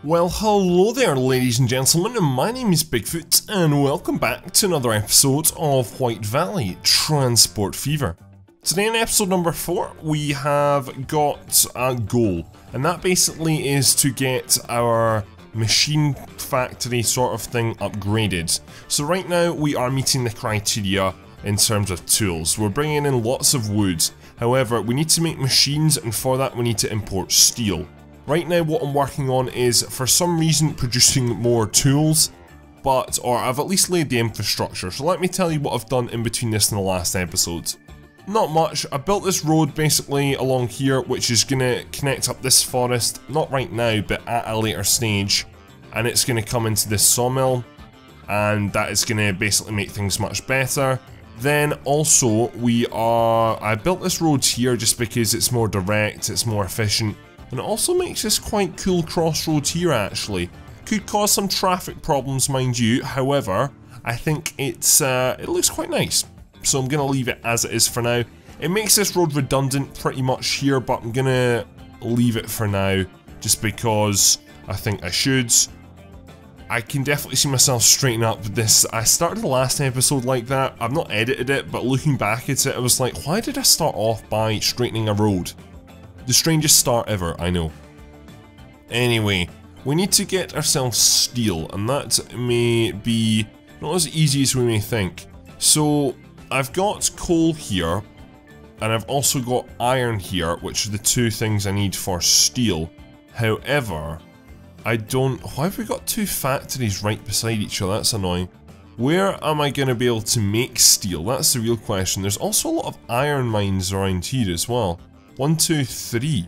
Well, hello there ladies and gentlemen, my name is Bigfoot and welcome back to another episode of White Valley Transport Fever. Today in episode number 4 we have got a goal, and that basically is to get our machine factory sort of thing upgraded. So right now we are meeting the criteria in terms of tools. We're bringing in lots of wood, however we need to make machines, and for that we need to import steel. Right now what I'm working on is, for some reason, producing more tools, or I've at least laid the infrastructure. So let me tell you what I've done in between this and the last episode. Not much. I built this road basically along here, which is going to connect up this forest, not right now, but at a later stage. And it's going to come into this sawmill, and that is going to basically make things much better. Then also I built this road here just because it's more direct, it's more efficient. And it also makes this quite cool crossroads here actually. Could cause some traffic problems, mind you, however, I think it looks quite nice. So I'm going to leave it as it is for now. It makes this road redundant pretty much here, but I'm going to leave it for now, just because I think I should. I can definitely see myself straightening up this. I started the last episode like that. I've not edited it, but looking back at it, I was like, why did I start off by straightening a road? The strangest start ever, I know. Anyway, we need to get ourselves steel, and that may be not as easy as we may think. So, I've got coal here, and I've also got iron here, which are the two things I need for steel. However, why have we got two factories right beside each other? That's annoying. Where am I going to be able to make steel? That's the real question. There's also a lot of iron mines around here as well. 1, 2, 3.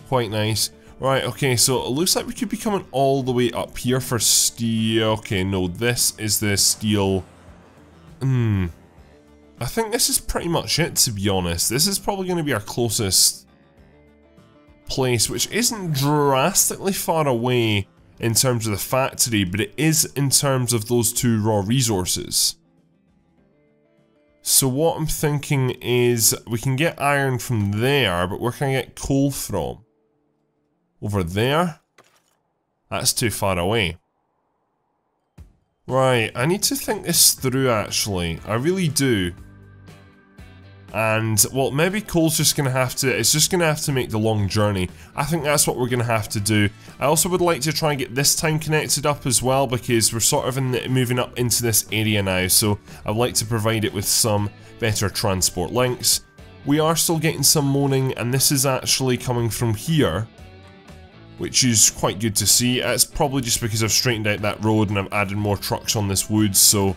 Quite nice. Right, okay, so it looks like we could be coming all the way up here for steel. Okay, no, this is the steel. I think this is pretty much it, to be honest. This is probably going to be our closest place, which isn't drastically far away in terms of the factory, but it is in terms of those two raw resources. So what I'm thinking is, we can get iron from there, but where can I get coal from? Over there? That's too far away. Right, I need to think this through actually, I really do. And, well, maybe coal's just gonna have to, it's just gonna have to make the long journey. I think that's what we're gonna have to do. I also would like to try and get this time connected up as well, because we're sort of moving up into this area now, so I'd like to provide it with some better transport links. We are still getting some moaning, and this is actually coming from here, which is quite good to see. It's probably just because I've straightened out that road and I've added more trucks on this wood, so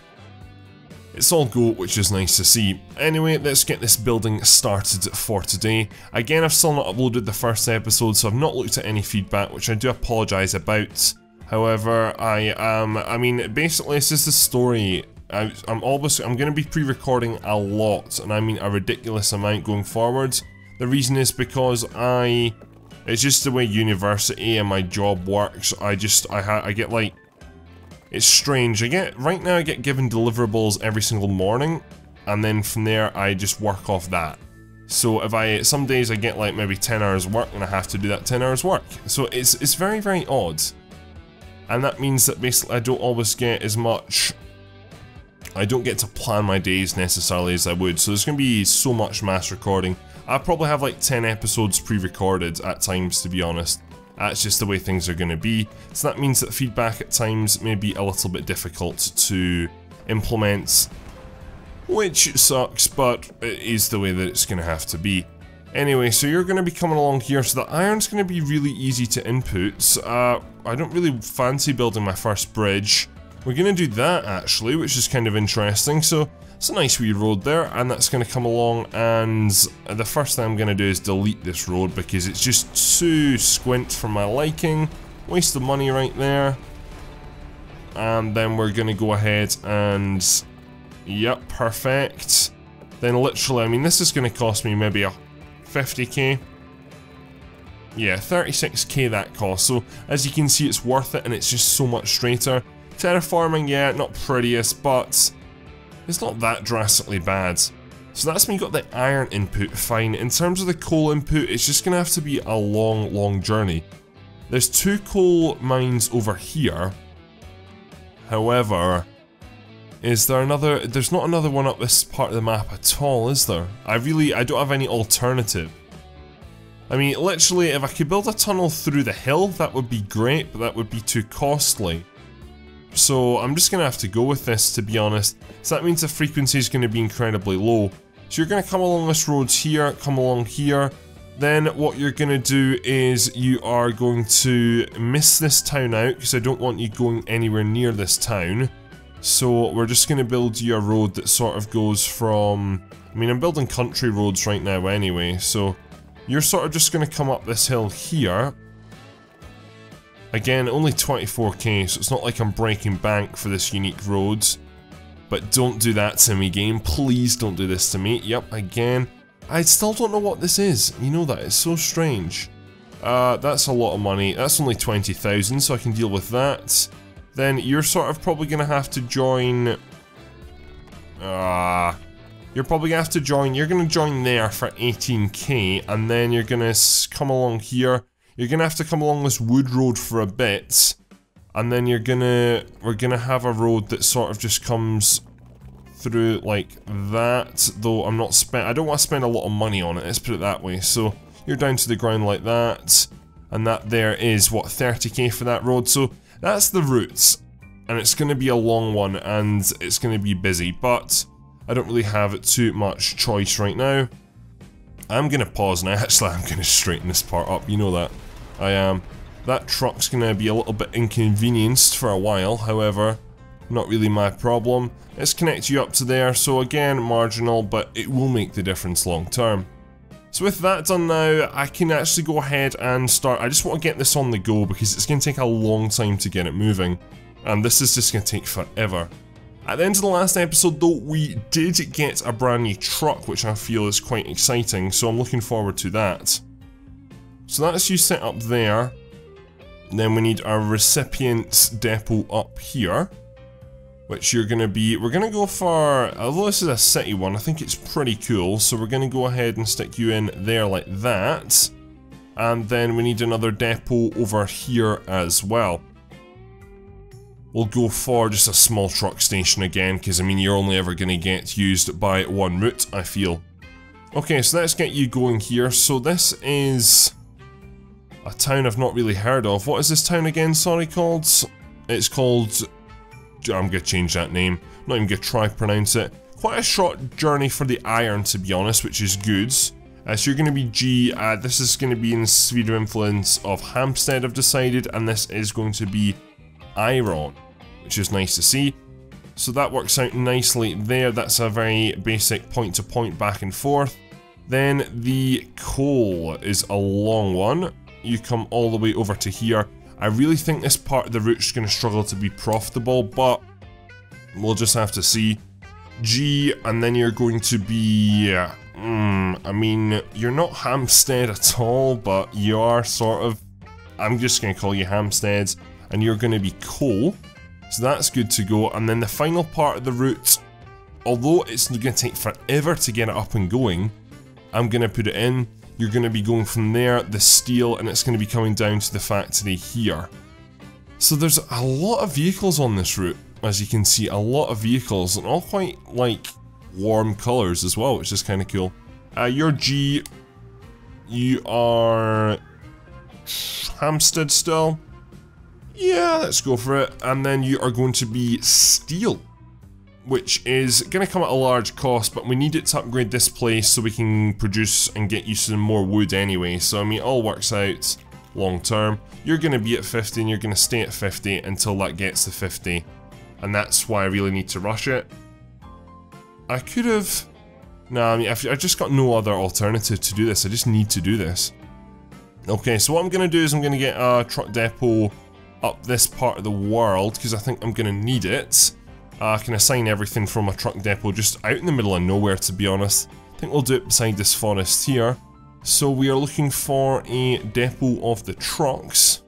it's all go, which is nice to see. Anyway, let's get this building started for today. Again, I've still not uploaded the first episode, so I've not looked at any feedback, which I do apologise about. However, I mean, basically this is the story. I'm going to be pre-recording a lot, and I mean a ridiculous amount going forward. The reason is because it's just the way university and my job works. I get like, it's strange. Right now I get given deliverables every single morning, and then from there I just work off that. So some days I get like maybe 10 hours work and I have to do that 10 hours work. So it's very, very odd. And that means that basically I don't always get as much, I don't get to plan my days necessarily as I would. So there's going to be so much mass recording. I probably have like 10 episodes pre-recorded at times, to be honest. That's just the way things are going to be. So that means that feedback at times may be a little bit difficult to implement, which sucks, but it is the way that it's going to have to be. Anyway, so you're going to be coming along here, so the iron's going to be really easy to input. I don't really fancy building my first bridge. We're going to do that actually, which is kind of interesting. So it's a nice wee road there, and that's going to come along, and the first thing I'm going to do is delete this road because it's just too squint for my liking. Waste of money right there. And then we're going to go ahead and, yep, perfect. Then literally, I mean, this is going to cost me maybe a 50k. Yeah, 36k that cost. So as you can see, it's worth it, and it's just so much straighter. Terraforming, yeah, not prettiest, but it's not that drastically bad. So that's when you got the iron input, fine. In terms of the coal input, it's just going to have to be a long, long journey. There's 2 coal mines over here. However, is there another? There's not another one up this part of the map at all, is there? I don't have any alternative. I mean, literally, if I could build a tunnel through the hill, that would be great, but that would be too costly. So I'm just gonna have to go with this, to be honest. So that means the frequency is gonna be incredibly low. So you're gonna come along this road here, come along here. Then what you're gonna do is you are going to miss this town out, because I don't want you going anywhere near this town. So we're just gonna build you a road that sort of goes from... I mean, I'm building country roads right now anyway, so you're sort of just gonna come up this hill here. Again, only 24k, so it's not like I'm breaking bank for this unique road. But don't do that to me, game. Please don't do this to me. Yep, again. I still don't know what this is. You know that, it's so strange. That's a lot of money. That's only 20,000, so I can deal with that. Then you're sort of probably gonna have to join... You're probably gonna have to join... You're gonna join there for 18k, and then you're gonna come along here. You're gonna have to come along this wood road for a bit, and then we're gonna have a road that sort of just comes through like that, though I don't want to spend a lot of money on it, let's put it that way. So you're down to the ground like that, and that there is, what, 30k for that road. So that's the route, and it's gonna be a long one, and it's gonna be busy, but I don't really have too much choice right now. I'm gonna pause now. Actually, I'm gonna straighten this part up, you know that. I am. That truck's gonna be a little bit inconvenienced for a while, however, not really my problem. Let's connect you up to there, so again, marginal, but it will make the difference long term. So with that done now, I can actually go ahead and start. I just want to get this on the go because it's gonna take a long time to get it moving, and this is just gonna take forever. At the end of the last episode though, we did get a brand new truck, which I feel is quite exciting, so I'm looking forward to that. So that's you set up there. Then we need our recipients depot up here, which you're gonna be, we're gonna go for, although this is a city one, I think it's pretty cool, so we're gonna go ahead and stick you in there like that. And then we need another depot over here as well. We'll go for just a small truck station again, because I mean you're only ever going to get used by one route, I feel. Okay, so let's get you going here. So this is a town I've not really heard of. What is this town again, sorry, called? It's called... I'm going to change that name. I'm not even going to try to pronounce it. Quite a short journey for the iron, to be honest, which is good. So you're going to be G, this is going to be in the sphere of influence of Hampstead, I've decided, and this is going to be iron, which is nice to see. So that works out nicely there. That's a very basic point-to-point back and forth. Then the coal is a long one. You come all the way over to here. I really think this part of the route is going to struggle to be profitable, but we'll just have to see. G, and then you're going to be... I mean, you're not Hampstead at all, but you are sort of... I'm just going to call you Hampstead. And you're going to be coal, so that's good to go. And then the final part of the route, although it's going to take forever to get it up and going, I'm going to put it in. You're going to be going from there, the steel, and it's going to be coming down to the factory here. So there's a lot of vehicles on this route, as you can see, a lot of vehicles, and all quite, like, warm colours as well, which is kind of cool. You're G, you are Hampstead still. Yeah, let's go for it. And then you are going to be steel, which is going to come at a large cost, but we need it to upgrade this place so we can produce and get used to more wood anyway. So I mean, it all works out long term. You're going to be at 50 and you're going to stay at 50 until that gets to 50. And that's why I really need to rush it. I could have... Nah, I mean, I've just got no other alternative to do this. I just need to do this. Okay, so what I'm going to do is I'm going to get a truck depot up this part of the world, because I think I'm going to need it. I can assign everything from a truck depot just out in the middle of nowhere, to be honest. I think we'll do it beside this forest here. So we are looking for a depot of the trucks,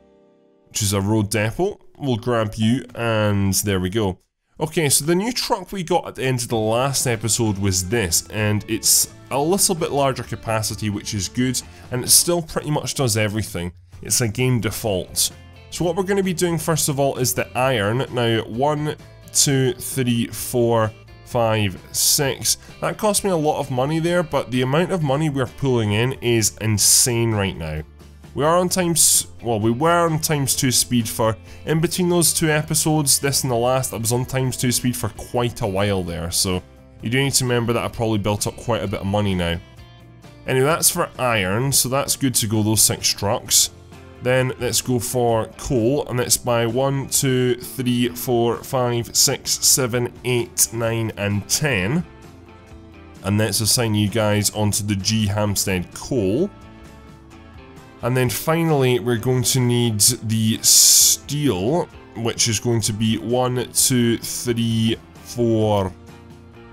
which is a road depot. We'll grab you, and there we go. Okay, so the new truck we got at the end of the last episode was this, and it's a little bit larger capacity, which is good, and it still pretty much does everything. It's a game default. So what we're going to be doing first of all is the iron. Now 1, 2, 3, 4, 5, 6. That cost me a lot of money there, but the amount of money we're pulling in is insane right now. We are on we were on ×2 speed for, in between those two episodes, this and the last, I was on ×2 speed for quite a while there, so you do need to remember that I probably built up quite a bit of money now. Anyway, that's for iron, so that's good to go, those 6 trucks. Then let's go for coal, and let's buy 1, 2, 3, 4, 5, 6, 7, 8, 9, and 10. And let's assign you guys onto the G Hampstead coal. And then finally, we're going to need the steel, which is going to be 1, 2, 3, 4,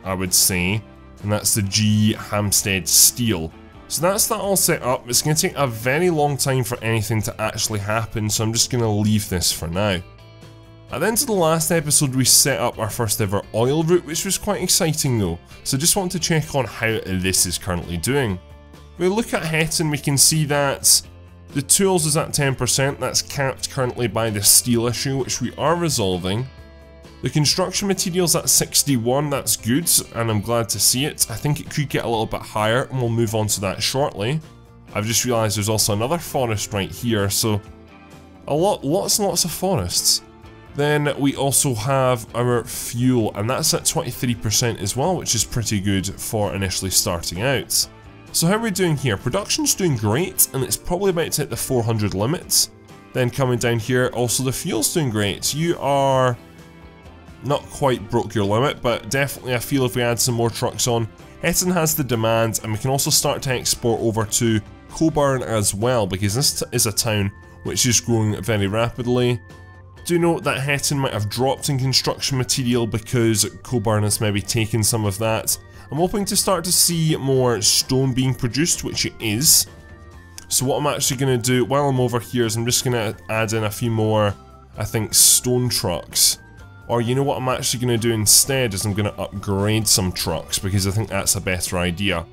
I would say. And that's the G Hampstead steel. So that's that all set up. It's going to take a very long time for anything to actually happen, so I'm just going to leave this for now. At the end of the last episode, we set up our first ever oil route, which was quite exciting though. So just want to check on how this is currently doing. If we look at Hetton, we can see that the tools is at 10%, that's capped currently by the steel issue, which we are resolving. The construction materials at 61, that's good, and I'm glad to see it. I think it could get a little bit higher, and we'll move on to that shortly. I've just realised there's also another forest right here, so lots and lots of forests. Then we also have our fuel, and that's at 23% as well, which is pretty good for initially starting out. So how are we doing here? Production's doing great, and it's probably about to hit the 400 limits. Then coming down here, also the fuel's doing great. You are not quite broke your limit, but definitely I feel if we add some more trucks on, Hetton has the demand, and we can also start to export over to Coburn as well, because this is a town which is growing very rapidly. Do note that Hetton might have dropped in construction material because Coburn has maybe taken some of that. I'm hoping to start to see more stone being produced, which it is. So what I'm actually going to do while I'm over here is I'm just going to add in a few more, I think, stone trucks. Or you know what I'm actually going to do instead is I'm going to upgrade some trucks, because I think that's a better idea.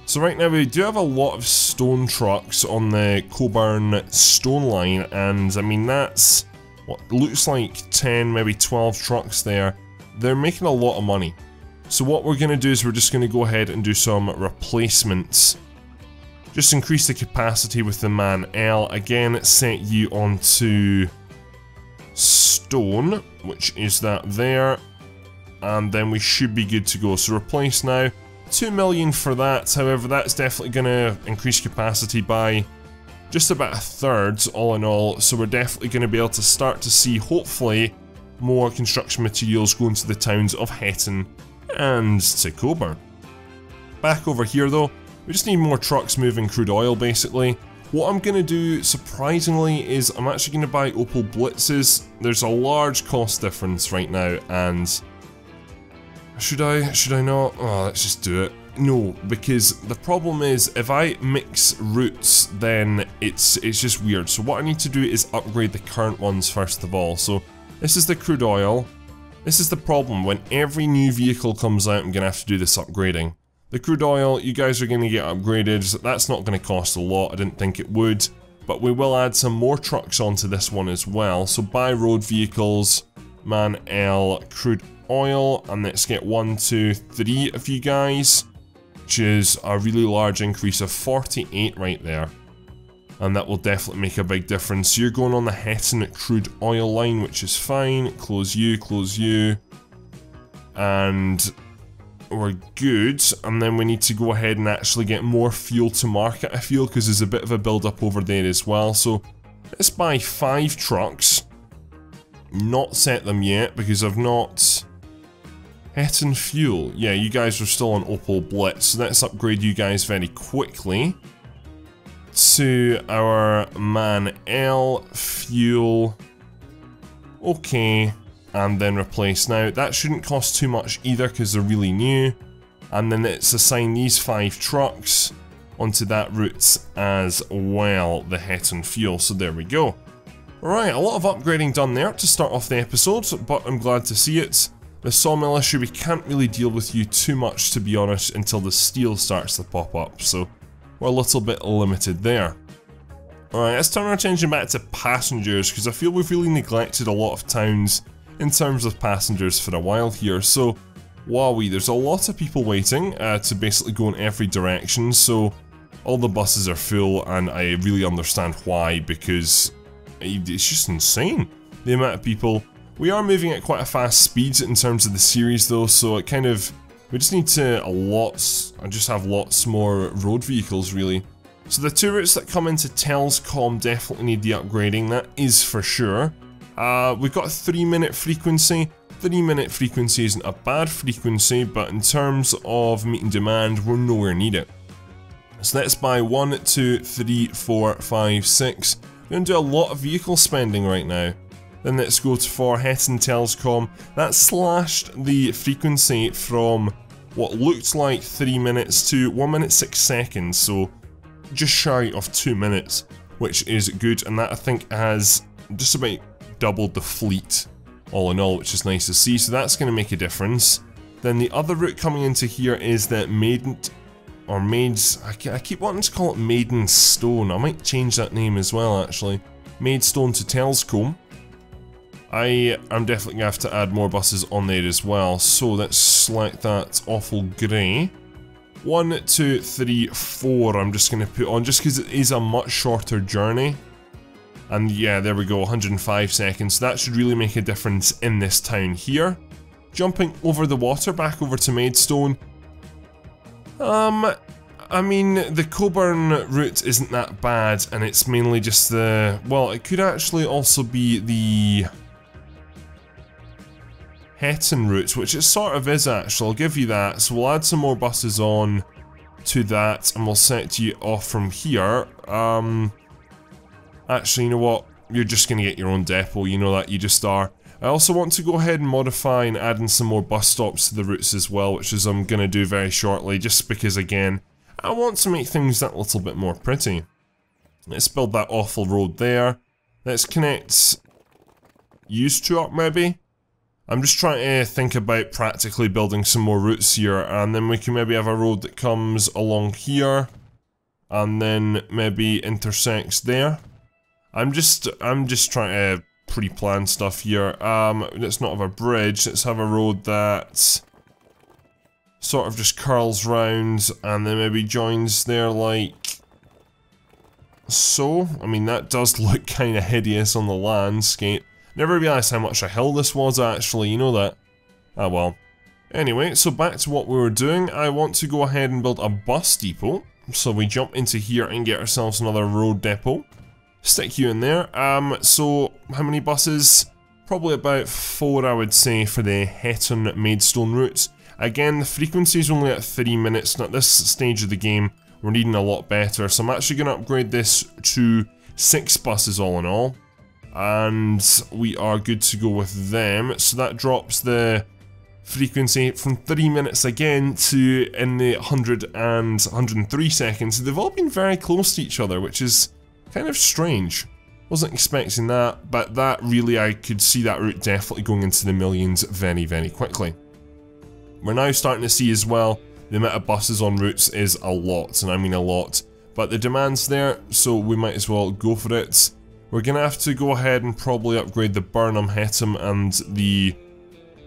So right now we do have a lot of stone trucks on the Coburn stone line, and I mean that's what looks like 10, maybe 12 trucks there. They're making a lot of money. So what we're going to do is we're just going to go ahead and do some replacements. Just increase the capacity with the man L. Again, set you onto stone, which is that there, and then we should be good to go. So replace now, 2 million for that. However, that's definitely going to increase capacity by just about a third all in all, so we're definitely going to be able to start to see hopefully more construction materials going to the towns of Hetton and to Coburn. Back over here though, we just need more trucks moving crude oil basically. What I'm going to do, surprisingly, is I'm actually going to buy Opel Blitzes. There's a large cost difference right now, and should I not? Oh, let's just do it. No, because the problem is if I mix routes, then it's just weird. So what I need to do is upgrade the current ones first of all. So this is the crude oil. This is the problem. When every new vehicle comes out, I'm going to have to do this upgrading. The crude oil, you guys are going to get upgraded. That's not going to cost a lot. I didn't think it would. But we will add some more trucks onto this one as well. So buy road vehicles, man L, crude oil, and let's get 1, 2, 3 of you guys, which is a really large increase of 48 right there. And that will definitely make a big difference. So you're going on the Hetton crude oil line, which is fine. Close you. And we're good. And then we need to go ahead and actually get more fuel to market, I feel, because there's a bit of a build up over there as well. So let's buy 5 trucks. Not set them yet because I've not... Hetton fuel. Yeah, you guys are still on Opel Blitz. So let's upgrade you guys very quickly to our man L fuel. Okay. And then replace. Now, that shouldn't cost too much either because they're really new. And then let's assign these 5 trucks onto that route as well, the Hetton fuel. So there we go. Alright, a lot of upgrading done there to start off the episode, but I'm glad to see it. The sawmill issue, we can't really deal with you too much, to be honest, until the steel starts to pop up, so we're a little bit limited there. Alright, let's turn our attention back to passengers, because I feel we've really neglected a lot of towns in terms of passengers for a while here. So, wowee, there's a lot of people waiting to basically go in every direction, so all the buses are full, and I really understand why, because it's just insane, the amount of people. We are moving at quite a fast speed in terms of the series though, so it kind of, we just need to just have lots more road vehicles really. So the two routes that come into Telscom definitely need the upgrading, that is for sure. We've got a 3-minute frequency. 3-minute frequency isn't a bad frequency, but in terms of meeting demand, we're nowhere near it. So let's buy 1, 2, 3, 4, 5, 6. We're going to do a lot of vehicle spending right now. Then let's go for Hetton Telscom. That slashed the frequency from what looked like 3 minutes to 1 minute 6 seconds, so just shy of 2 minutes, which is good, and that I think has just about doubled the fleet all in all, which is nice to see, so that's going to make a difference. Then the other route coming into here is the I keep wanting to call it Maidstone. I might change that name as well actually. Maidstone to Telscombe. I am definitely going to have to add more buses on there as well, so let's select that awful grey. 1, 2, 3, 4 I'm just going to put on, just because it is a much shorter journey. And yeah, there we go, 105 seconds, that should really make a difference in this town here. Jumping over the water back over to Maidstone. I mean, the Coburn route isn't that bad, and it's mainly just the, well, it could actually also be the Hetton route, which it sort of is actually, I'll give you that. So we'll add some more buses on to that, and we'll set you off from here. Actually, you know what? You're just going to get your own depot, you know that, you just are. I also want to go ahead and modify and add in some more bus stops to the routes as well, which is I'm going to do very shortly, just because, again, I want to make things that little bit more pretty. Let's build that awful road there. Let's connect used to up, maybe? I'm just trying to think about practically building some more routes here, and then we can maybe have a road that comes along here, and then maybe intersects there. I'm just trying to pre-plan stuff here. Let's not have a bridge, let's have a road that sort of just curls round, and then maybe joins there like so. I mean, that does look kind of hideous on the landscape. Never realised how much a hill this was actually, you know that? Ah well. Anyway, so back to what we were doing. I want to go ahead and build a bus depot. So we jump into here and get ourselves another road depot. Stick you in there. So how many buses? Probably about 4 I would say for the Hetton Maidstone route. Again, the frequency is only at 3 minutes, and at this stage of the game we're needing a lot better. So I'm actually going to upgrade this to 6 buses all in all. And we are good to go with them. So that drops the frequency from 3 minutes again to in the 100 and 103 seconds. They've all been very close to each other, which is kind of strange. Wasn't expecting that, but that really, I could see that route definitely going into the millions very, very quickly. We're now starting to see as well, the amount of buses on routes is a lot, and I mean a lot. But the demand's there, so we might as well go for it. We're going to have to go ahead and probably upgrade the Burnham Hetton and the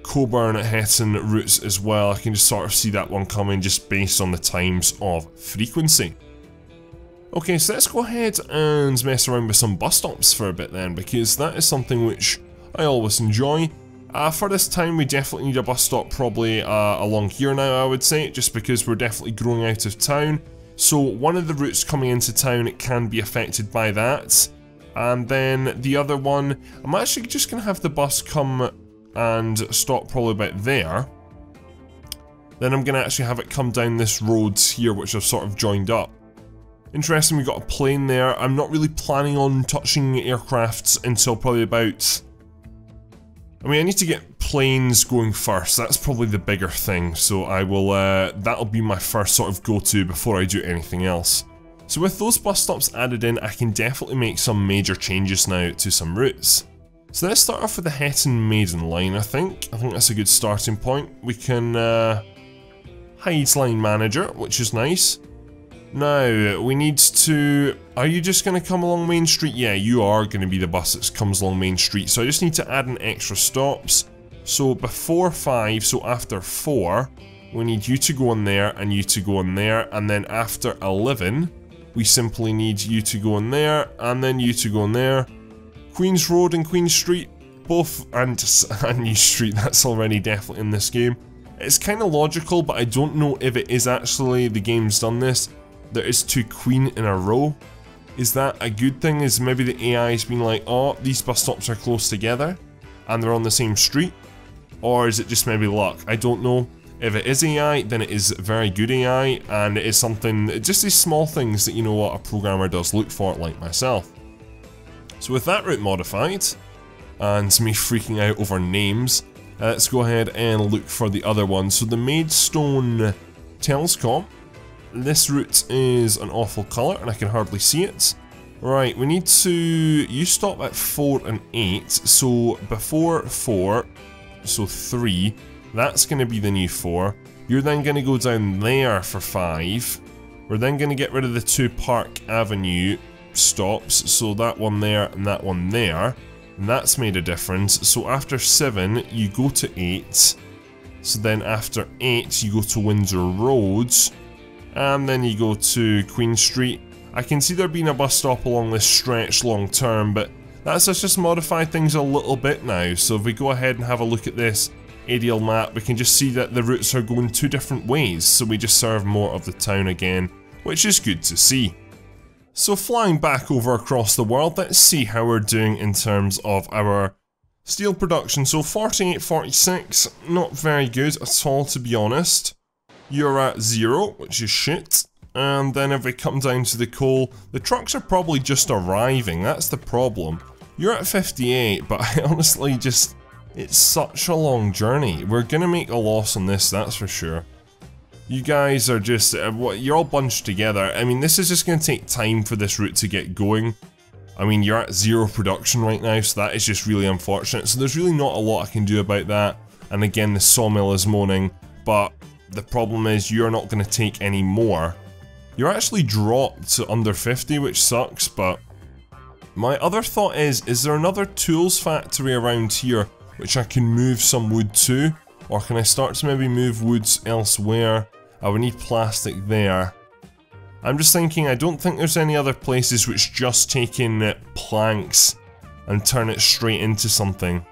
Coburn Hetton routes as well. I can just sort of see that one coming just based on the times of frequency. Okay, so let's go ahead and mess around with some bus stops for a bit then, because that is something which I always enjoy. For this time we definitely need a bus stop probably along here now, I would say, just because we're definitely growing out of town. So one of the routes coming into town, it can be affected by that. And then the other one, I'm actually just going to have the bus come and stop probably about there. Then I'm going to actually have it come down this road here, which I've sort of joined up. Interesting, we've got a plane there. I'm not really planning on touching aircrafts until probably about... I mean, I need to get planes going first. That's probably the bigger thing. So I will, that'll be my first sort of go-to before I do anything else. So with those bus stops added in, I can definitely make some major changes now to some routes. So let's start off with the Hetton Maiden line, I think. I think that's a good starting point. We can hide line manager, which is nice. Now, we need to... Are you just going to come along Main Street? Yeah, you are going to be the bus that comes along Main Street. So I just need to add in extra stops. So before 5, so after 4, we need you to go in there and you to go in there. And then after 11, we simply need you to go in there and then you to go in there. Queen's Road and Queen Street, both, and New Street, that's already definitely in this game. It's kind of logical, but I don't know if it is actually the game's done this. There is 2 Queen in a row. Is that a good thing? Is maybe the AI's been like, oh, these bus stops are close together and they're on the same street? Or is it just maybe luck? I don't know. If it is AI, then it is very good AI, and it is something, just these small things that, you know what, a programmer does look for, like myself. So with that route modified, and me freaking out over names, let's go ahead and look for the other one. So the Maidstone Telescope. This route is an awful colour and I can hardly see it. Right, we need to... You stop at 4 and 8, so before 4, so 3, that's going to be the new 4. You're then going to go down there for 5. We're then going to get rid of the 2 Park Avenue stops, so that one there and that one there. And that's made a difference. So after 7, you go to 8. So then after 8, you go to Windsor Roads. And then you go to Queen Street. I can see there being a bus stop along this stretch long term, but that's just modified things a little bit now. So if we go ahead and have a look at this aerial map, we can just see that the routes are going 2 different ways, so we just serve more of the town again, which is good to see. So flying back over across the world, let's see how we're doing in terms of our steel production. So 48-46, not very good at all, to be honest. You're at 0, which is shit. And then if we come down to the coal, the trucks are probably just arriving, that's the problem. You're at 58, but I honestly just... It's such a long journey. We're gonna make a loss on this, that's for sure. You guys are just... you're all bunched together. I mean, this is just gonna take time for this route to get going. I mean, you're at 0 production right now, so that is just really unfortunate. So there's really not a lot I can do about that. And again, the sawmill is moaning, but... The problem is you're not going to take any more. You're actually dropped to under 50, which sucks, but... My other thought is there another tools factory around here which I can move some wood to? Or can I start to maybe move woods elsewhere? I would need plastic there. I'm just thinking, I don't think there's any other places which just take in planks and turn it straight into something.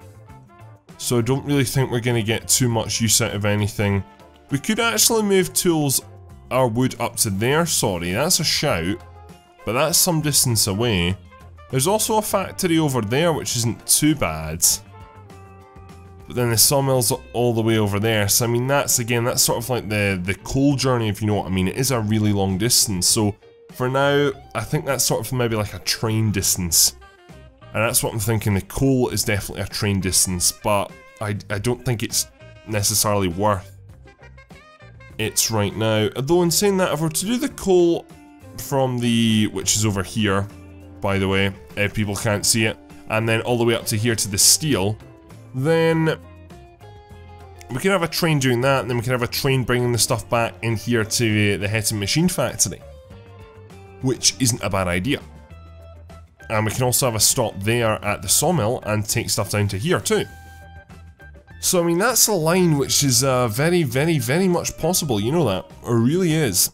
So I don't really think we're going to get too much use out of anything. We could actually move tools, our wood up to there, sorry, that's a shout. But that's some distance away. There's also a factory over there which isn't too bad. But then the sawmill's all the way over there, so I mean that's again, that's sort of like the coal journey, if you know what I mean. It is a really long distance, so for now, I think that's sort of maybe like a train distance. And that's what I'm thinking, the coal is definitely a train distance, but I don't think it's necessarily worth it's right now. Although in saying that, if we're to do the coal from the, which is over here, by the way, if people can't see it, and then all the way up to here to the steel, then we can have a train doing that, and then we can have a train bringing the stuff back in here to the Hetton Machine Factory, which isn't a bad idea. And we can also have a stop there at the sawmill and take stuff down to here too. So I mean, that's a line which is very, very, very much possible, you know that. It really is.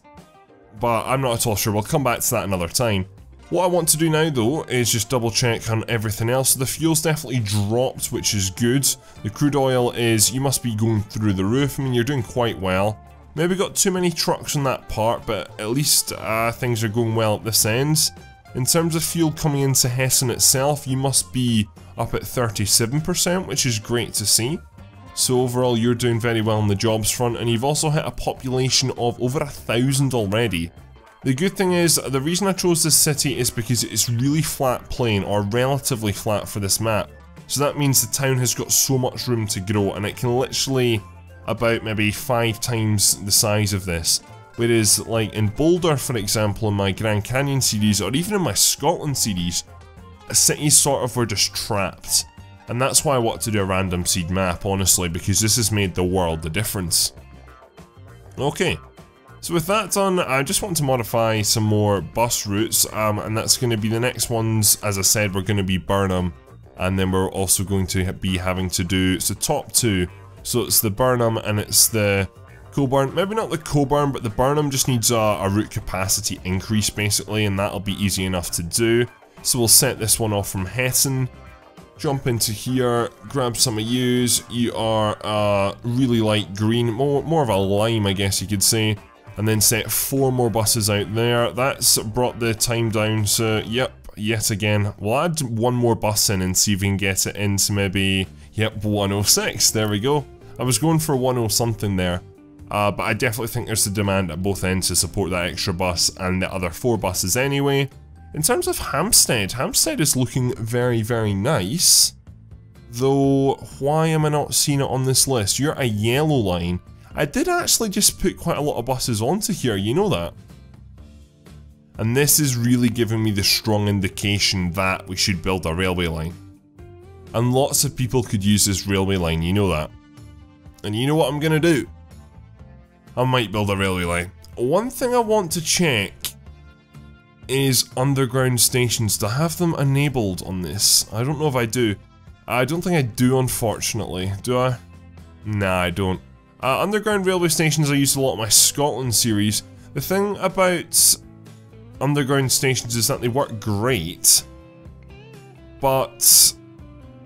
But I'm not at all sure, we'll come back to that another time. What I want to do now though is just double check on everything else. The fuel's definitely dropped, which is good. The crude oil is, you must be going through the roof. I mean, you're doing quite well. Maybe got too many trucks on that part, but at least things are going well at this end. In terms of fuel coming into Hessen itself, you must be up at 37%, which is great to see. So overall, you're doing very well on the jobs front, and you've also hit a population of over 1,000 already. The good thing is, the reason I chose this city is because it's really flat plain, or relatively flat for this map. So that means the town has got so much room to grow, and it can literally about maybe 5 times the size of this. Whereas, like in Boulder, for example, in my Grand Canyon series, or even in my Scotland series, cities sort of were just trapped. And that's why I wanted to do a random seed map, honestly, because this has made the world the difference. Okay, So with that done, I just want to modify some more bus routes, and that's going to be the next ones. As I said, we're going to be Burnham, and then we're also going to be having to do, it's the top two, so it's the Burnham and it's the Coburn. Maybe not the Coburn, but the Burnham just needs a route capacity increase basically, and that'll be easy enough to do. So we'll set this one off from Hetton, jump into here, grab some of yous. You are really light green, more of a lime I guess you could say. And then set 4 more buses out there. That's brought the time down, so yep, yet again. We'll add 1 more bus in and see if we can get it into maybe, yep, 106, there we go. I was going for 10 something there, but I definitely think there's the demand at both ends to support that extra bus and the other 4 buses anyway. In terms of Hampstead, Hampstead is looking very, very nice. Though, why am I not seeing it on this list? You're a yellow line. I did actually just put quite a lot of buses onto here, you know that? And this is really giving me the strong indication that we should build a railway line. And lots of people could use this railway line, you know that? And you know what I'm gonna do? I might build a railway line. One thing I want to check is underground stations. To have them enabled on this. I don't know if I do. I don't think I do, unfortunately. Do I? Nah, I don't. Underground railway stations I used a lot in my Scotland series. The thing about underground stations is that they work great, but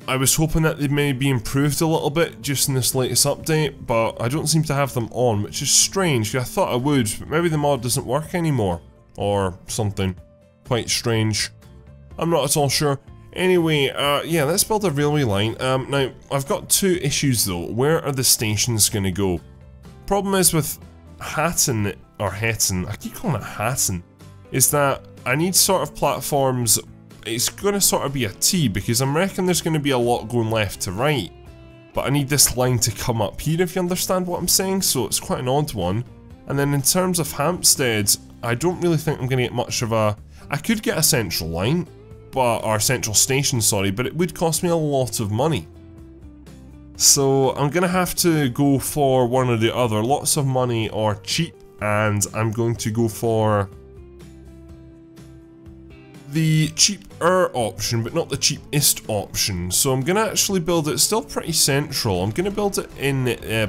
I was hoping that they may be improved a little bit just in this latest update, but I don't seem to have them on, which is strange. I thought I would, but maybe the mod doesn't work anymore, or something. Quite strange. I'm not at all sure. Anyway, yeah, let's build a railway line. Now, I've got 2 issues though. Where are the stations gonna go? Problem is with Hatton, or Hetton, I keep calling it Hatton, is that I need sort of platforms. It's gonna sort of be a T, because I'm reckoning there's gonna be a lot going left to right. But I need this line to come up here, if you understand what I'm saying, so it's quite an odd one. And then in terms of Hampstead, I don't really think I'm gonna get much of a... I could get a central line, or central station, sorry, but it would cost me a lot of money. So I'm gonna have to go for one or the other, lots of money or cheap, and I'm going to go for the cheaper option, but not the cheapest option. So I'm gonna actually build it still pretty central. I'm gonna build it in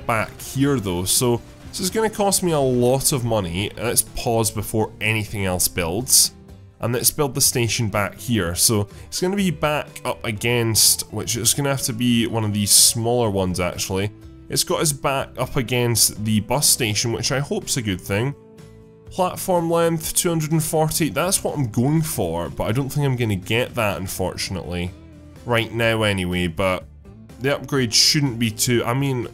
back here though, so this is gonna cost me a lot of money. Let's pause before anything else builds. And let's build the station back here. So it's going to be back up against, which is going to have to be one of these smaller ones actually. It's got its back up against the bus station, which I hope's a good thing. Platform length 240, that's what I'm going for, but I don't think I'm going to get that unfortunately. Right now anyway, but the upgrade shouldn't be too, I mean,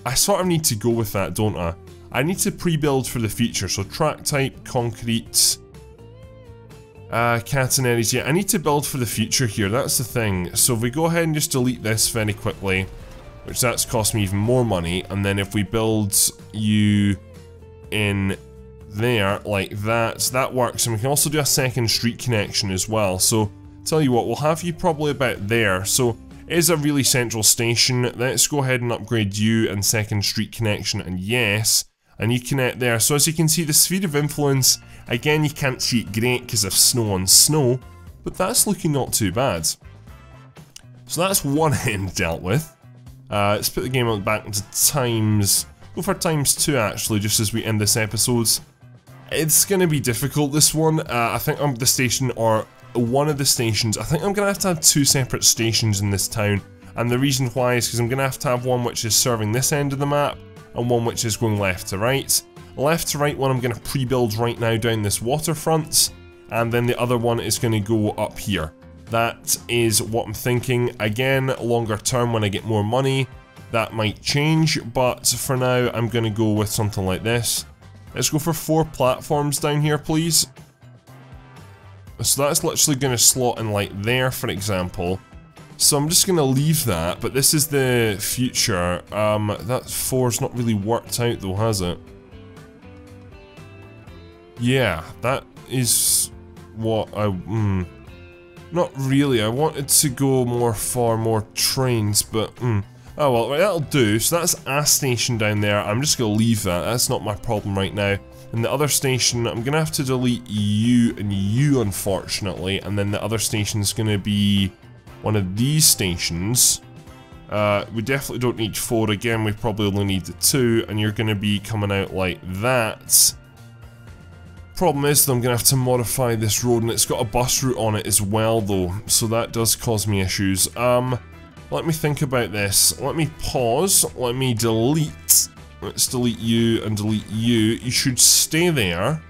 I sort of need to go with that, don't I? I need to pre-build for the future, so track type, concrete, catenaries, yeah, I need to build for the future here, that's the thing. So if we go ahead and just delete this very quickly, which that's cost me even more money, and then if we build you in there like that, that works, and we can also do a second street connection as well. So tell you what, we'll have you probably about there. So it is a really central station. Let's go ahead and upgrade you and second street connection, and yes, and you connect there. So as you can see, the sphere of influence, again, you can't see it great because of snow on snow, but that's looking not too bad. So that's one end dealt with. Let's put the game back into times, go for ×2 actually, just as we end this episode. It's going to be difficult, this one. I think the station, or one of the stations, I think I'm going to have 2 separate stations in this town, and the reason why is because I'm going to have one which is serving this end of the map, and one which is going left to right. Left to right one I'm going to pre-build right now down this waterfront, and then the other one is going to go up here. That is what I'm thinking. Again, longer term when I get more money, that might change, but for now I'm going to go with something like this. Let's go for 4 platforms down here, please. So that's literally going to slot in like there, for example. So I'm just going to leave that, but this is the future. That 4's not really worked out though, has it? Yeah, that is what I... not really, I wanted to go more for more trains, but Oh well, right, that'll do. So that's a station down there. I'm just going to leave that. That's not my problem right now. And the other station, I'm going to have to delete you and you, unfortunately. And then the other station's going to be one of these stations. We definitely don't need 4 again. We probably only need the 2. And you're going to be coming out like that. Problem is, though, I'm going to have to modify this road. And it's got a bus route on it as well, though. So that does cause me issues. Let me think about this. Let me pause. Let me delete. Let's delete you and delete you. You should stay there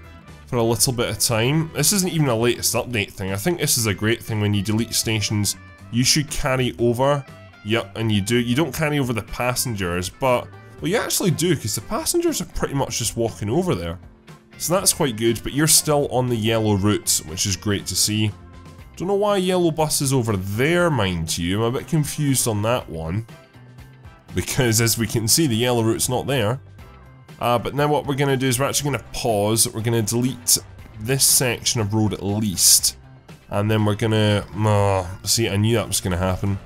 for a little bit of time. This isn't even a latest update thing. I think this is a great thing when you delete stations. You should carry over. Yep, and you do. You don't carry over the passengers, but... Well, you actually do, because the passengers are pretty much just walking over there. So that's quite good, but you're still on the yellow route, which is great to see. Don't know why yellow bus is over there, mind you. I'm a bit confused on that one. Because as we can see, the yellow route's not there. But now what we're going to do is we're actually going to pause. We're going to delete this section of road at least. And then we're going to... see, I knew that was going to happen.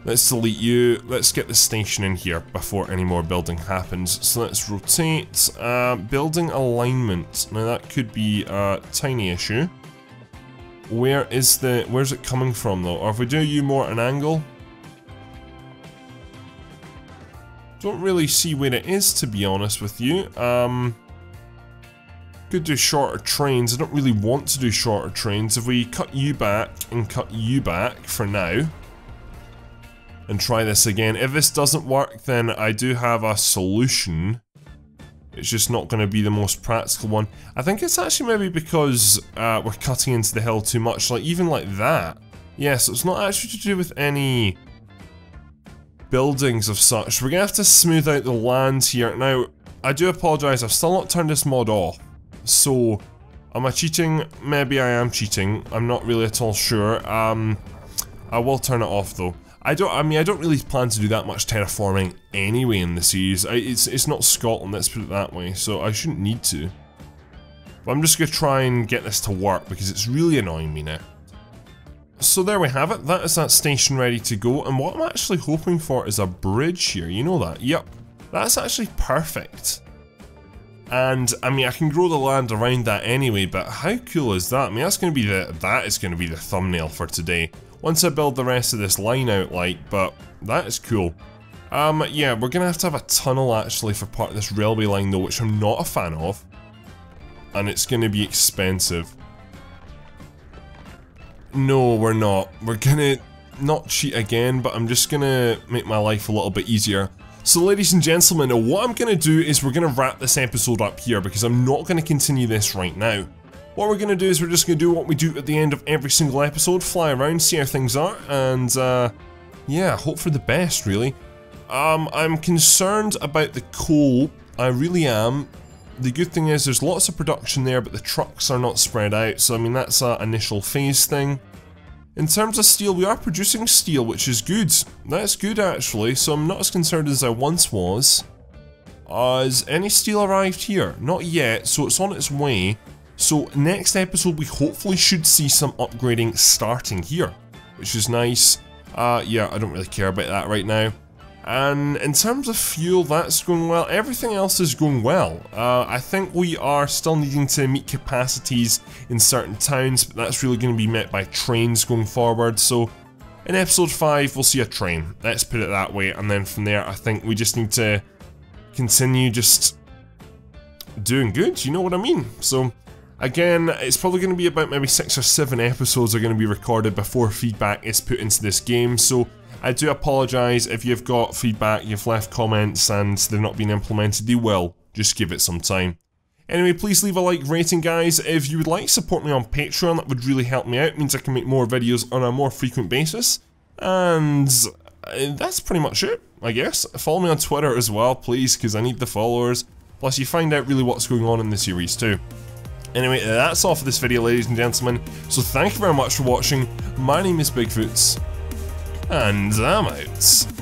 Let's delete you. Let's get the station in here before any more building happens. So let's rotate. Building alignment. Now that could be a tiny issue. Where's it coming from though? Or if we do you more at an angle? Don't really see where it is, to be honest with you. Could do shorter trains. I don't really want to do shorter trains. If we cut you back and cut you back for now, and try this again. If this doesn't work, then I do have a solution. It's just not going to be the most practical one. I think it's actually maybe because we're cutting into the hill too much, like even like that. Yeah, so it's not actually to do with any buildings of such. We're going to have to smooth out the land here. Now, I do apologise, I've still not turned this mod off. So, am I cheating? Maybe I am cheating. I'm not really at all sure. I will turn it off though. I don't really plan to do that much terraforming anyway in the series. It's not Scotland, let's put it that way, so I shouldn't need to. But I'm just going to try and get this to work because it's really annoying me now. So there we have it, that is that station ready to go, and what I'm actually hoping for is a bridge here, you know that? Yep, that's actually perfect. And, I mean, I can grow the land around that anyway, but how cool is that? I mean, that is going to be the thumbnail for today. Once I build the rest of this line out, but that is cool. Yeah, we're gonna have a tunnel actually for part of this railway line though, which I'm not a fan of. And it's gonna be expensive. No, we're not. We're gonna not cheat again, but I'm just gonna make my life a little bit easier. So ladies and gentlemen, what I'm gonna do is we're gonna wrap this episode up here because I'm not gonna continue this right now. What we're going to do is we're just going to do what we do at the end of every single episode, fly around, see how things are, and yeah, hope for the best really. I'm concerned about the coal, I really am. The good thing is there's lots of production there, but the trucks are not spread out, so I mean that's an initial phase thing. In terms of steel, we are producing steel, which is good. That's good actually, so I'm not as concerned as I once was. Has any steel arrived here? Not yet, so it's on its way. So next episode we hopefully should see some upgrading starting here, which is nice. Yeah, I don't really care about that right now. And in terms of fuel, that's going well. Everything else is going well. I think we are still needing to meet capacities in certain towns, but that's really going to be met by trains going forward. So in episode 5 we'll see a train, let's put it that way, and then from there I think we just need to continue just doing good, you know what I mean? So again, it's probably going to be about maybe 6 or 7 episodes are going to be recorded before feedback is put into this game, so I do apologise if you've got feedback, you've left comments and they're not being implemented. They will, just give it some time. Anyway, please leave a like rating guys. If you would like to support me on Patreon, that would really help me out, it means I can make more videos on a more frequent basis. And that's pretty much it, I guess. Follow me on Twitter as well, please, because I need the followers. Plus you find out really what's going on in the series too. Anyway, that's all for this video, ladies and gentlemen, so thank you very much for watching. My name is Bigfoot, and I'm out.